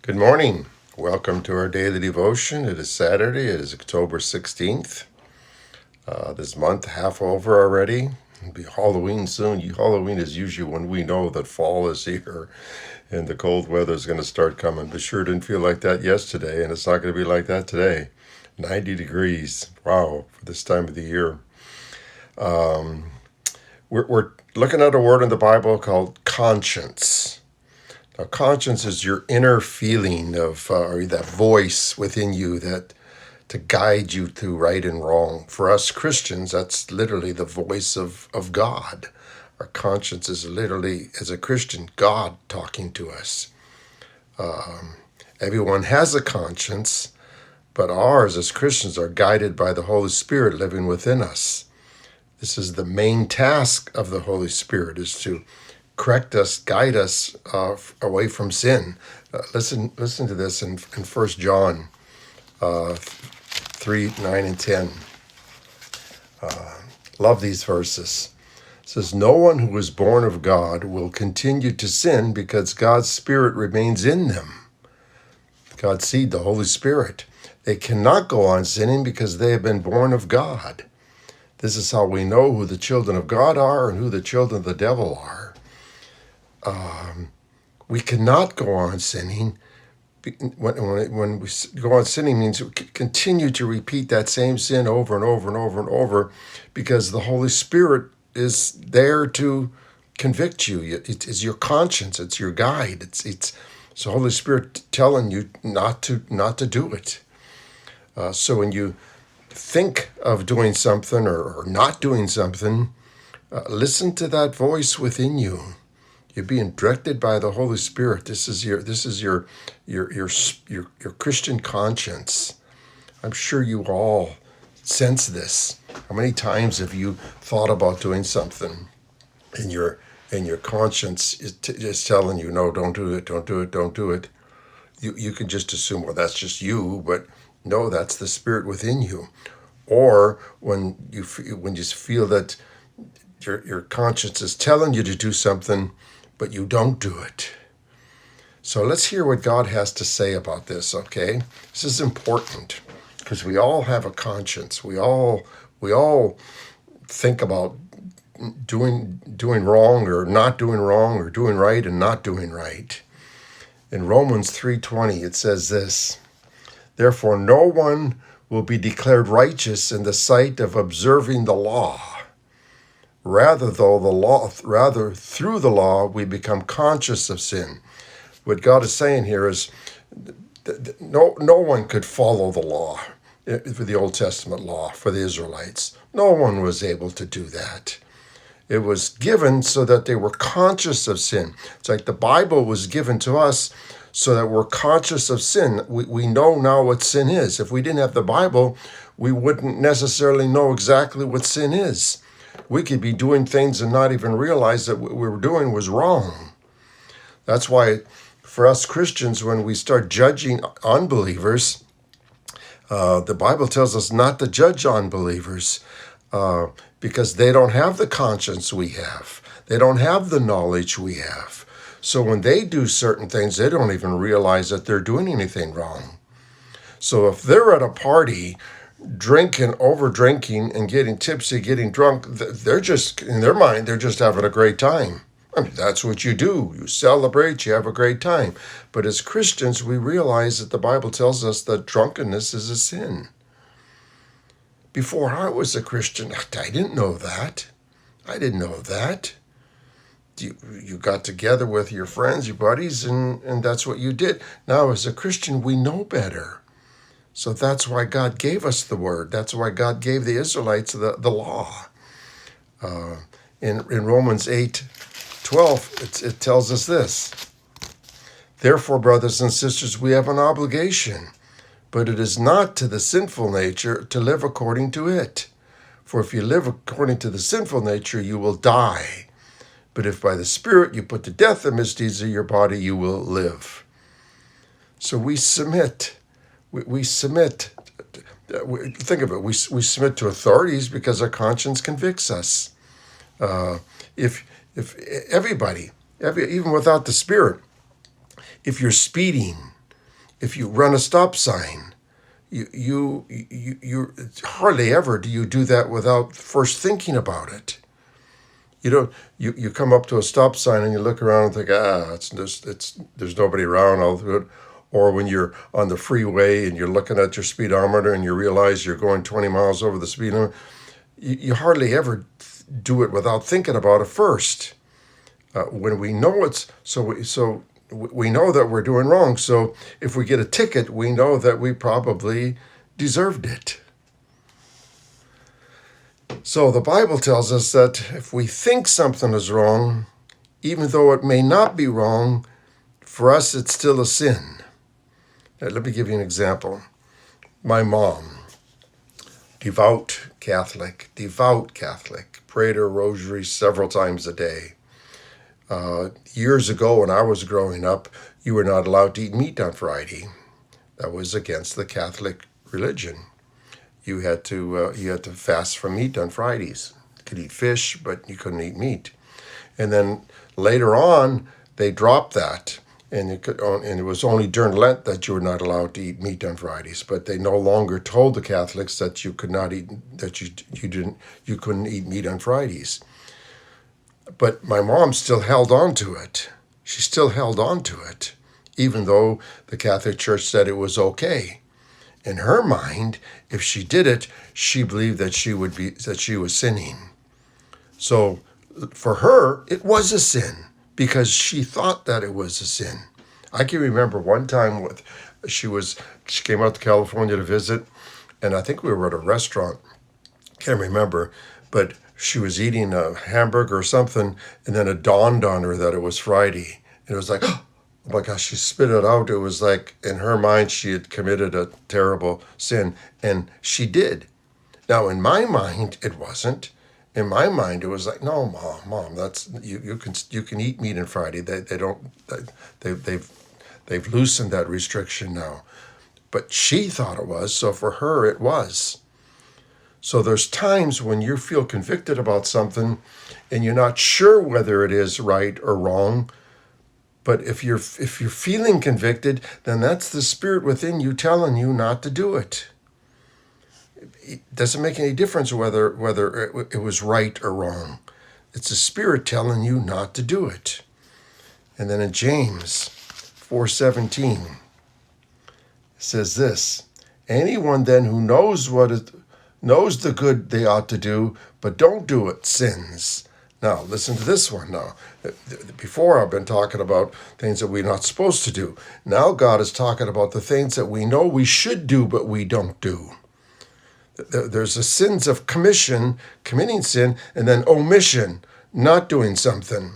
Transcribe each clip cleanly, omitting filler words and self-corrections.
Good morning. Welcome to our daily devotion. It is Saturday. It is October 16th. This month half over already. It'll be Halloween soon. Halloween is usually when we know that fall is here and the cold weather is going to start coming. But sure didn't feel like that yesterday, and it's not going to be like that today. 90 degrees. Wow, for this time of the year. We're looking at a word in the Bible called conscience. Now, conscience is your inner feeling of, or that voice within you that to guide you through right and wrong. For us Christians, that's literally the voice of God. Our conscience is literally, as a Christian, God talking to us. Everyone has a conscience, but ours as Christians are guided by the Holy Spirit living within us. This is the main task of the Holy Spirit, is to correct us, guide us away from sin. Listen to this in 1 John 3, 9, and 10. Love these verses. It says, "No one who is born of God will continue to sin because God's Spirit remains in them." God's seed, the Holy Spirit. They cannot go on sinning because they have been born of God. This is how we know who the children of God are and who the children of the devil are. We cannot go on sinning. When we go on sinning means we continue to repeat that same sin over and over and over and over because the Holy Spirit is there to convict you. It's your conscience. It's your guide. It's the Holy Spirit telling you not to do it. So when you think of doing something or not doing something, listen to that voice within you. You're being directed by the Holy Spirit. This is your Christian conscience. I'm sure you all sense this. How many times have you thought about doing something, and your conscience is telling you, no, don't do it, don't do it, don't do it. You can just assume, well, that's just you, but no, that's the Spirit within you. Or when you feel that your conscience is telling you to do something, but you don't do it. So let's hear what God has to say about this, okay? This is important because we all have a conscience. We all think about doing wrong or not doing wrong, or doing right and not doing right. In Romans 3:20, it says this, "Therefore no one will be declared righteous in the sight of observing the law. Rather through the law, we become conscious of sin." What God is saying here is no one could follow the law, for the Old Testament law, for the Israelites. No one was able to do that. It was given so that they were conscious of sin. It's like the Bible was given to us so that we're conscious of sin. We know now what sin is. If we didn't have the Bible, we wouldn't necessarily know exactly what sin is. We could be doing things and not even realize that what we were doing was wrong. That's why for us Christians, when we start judging unbelievers, the Bible tells us not to judge unbelievers because they don't have the conscience we have. They don't have the knowledge we have. So when they do certain things, they don't even realize that they're doing anything wrong. So if they're at a party drinking, over drinking, and getting tipsy, getting drunk, they're just, in their mind, they're just having a great time. I mean, that's what you do. You celebrate, you have a great time. But as Christians, we realize that the Bible tells us that drunkenness is a sin. Before I was a Christian, I didn't know that. I didn't know that. You got together with your friends, your buddies, and that's what you did. Now, as a Christian, we know better. So that's why God gave us the word. That's why God gave the Israelites the law. In Romans 8:12, it tells us this. "Therefore, brothers and sisters, we have an obligation, but it is not to the sinful nature to live according to it. For if you live according to the sinful nature, you will die. But if by the Spirit you put to death the misdeeds of your body, you will live." So we submit. We submit. Think of it. We submit to authorities because our conscience convicts us. If everybody, even without the Spirit, if you're speeding if you run a stop sign, you hardly ever do you do that without first thinking about it. You don't. You come up to a stop sign and you look around and think, there's nobody around. I'll do it. Or when you're on the freeway and you're looking at your speedometer and you realize you're going 20 miles over the speed limit, you hardly ever do it without thinking about it first. When we know we know that we're doing wrong. So if we get a ticket, we know that we probably deserved it. So the Bible tells us that if we think something is wrong, even though it may not be wrong, for us it's still a sin. Now, let me give you an example. My mom, devout Catholic, prayed her rosary several times a day. Years ago when I was growing up, you were not allowed to eat meat on Friday. That was against the Catholic religion. You had to fast from meat on Fridays. You could eat fish, but you couldn't eat meat. And then later on, they dropped that, and it was only during Lent that you were not allowed to eat meat on Fridays. But they no longer told the Catholics that you could not eat, that you couldn't eat meat on Fridays. But my mom still held on to it. She still held on to it, even though the Catholic Church said it was okay. In her mind, if she did it, she believed that she was sinning. So for her, it was a sin because she thought that it was a sin. I can remember one time she came out to California to visit, and I think we were at a restaurant. Can't remember, but she was eating a hamburger or something, and then it dawned on her that it was Friday. And it was like, oh my gosh, she spit it out. It was like, in her mind, she had committed a terrible sin, and she did. Now, in my mind, it wasn't. In my mind, it was like, no, mom, that's you can eat meat on Friday. They've loosened that restriction now. But she thought it was, so for her, it was. So there's times when you feel convicted about something and you're not sure whether it is right or wrong. But if you're feeling convicted, then that's the Spirit within you telling you not to do it. It doesn't make any difference whether it was right or wrong. It's the Spirit telling you not to do it. And then in James 4:17, it says this: anyone then who knows the good they ought to do, but don't do it, sins. Now, listen to this one now. Before I've been talking about things that we're not supposed to do. Now God is talking about the things that we know we should do, but we don't do. There's the sins of commission, committing sin, and then omission, not doing something.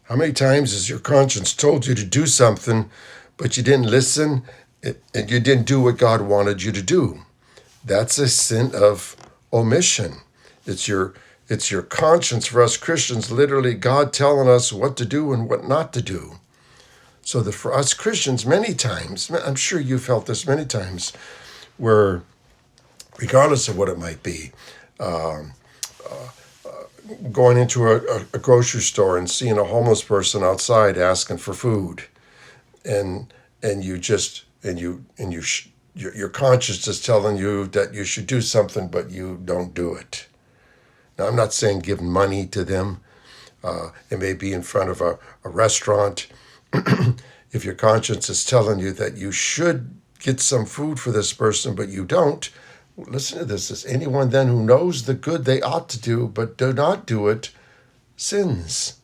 How many times has your conscience told you to do something, but you didn't listen, and you didn't do what God wanted you to do? That's a sin of omission. It's your conscience for us Christians, literally God telling us what to do and what not to do. So that for us Christians, many times, I'm sure you felt this many times, where regardless of what it might be, going into a grocery store and seeing a homeless person outside asking for food, and your conscience is telling you that you should do something, but you don't do it. Now, I'm not saying give money to them. It may be in front of a restaurant. If your conscience is telling you that you should get some food for this person, but you don't, listen to this. Is anyone then who knows the good they ought to do, but do not do it, sins.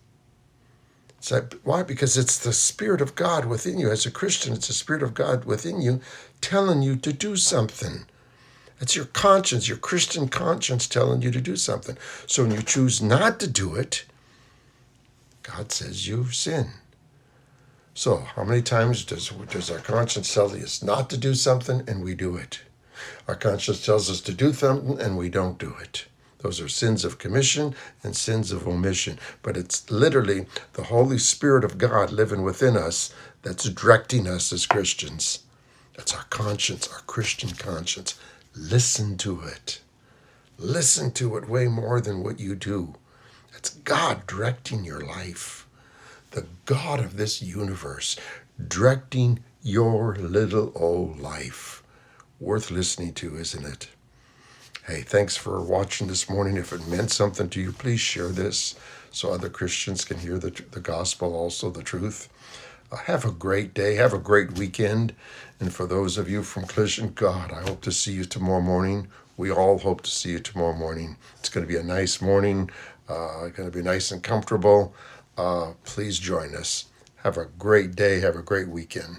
Why? Because it's the Spirit of God within you. As a Christian, it's the Spirit of God within you telling you to do something. It's your conscience, your Christian conscience telling you to do something. So when you choose not to do it, God says you sin. So how many times does our conscience tell us not to do something and we do it? Our conscience tells us to do something and we don't do it. Those are sins of commission and sins of omission. But it's literally the Holy Spirit of God living within us that's directing us as Christians. That's our conscience, our Christian conscience. Listen to it. Listen to it way more than what you do. That's God directing your life. The God of this universe directing Your little old life. Worth listening to, isn't it? Hey, thanks for watching this morning. If it meant something to you, please share this so other Christians can hear the gospel, also the truth. Have a great day. Have a great weekend. And for those of you from Collision, God, I hope to see you tomorrow morning. We all hope to see you tomorrow morning. It's going to be a nice morning. Going to be nice and comfortable. Please join us. Have a great day. Have a great weekend.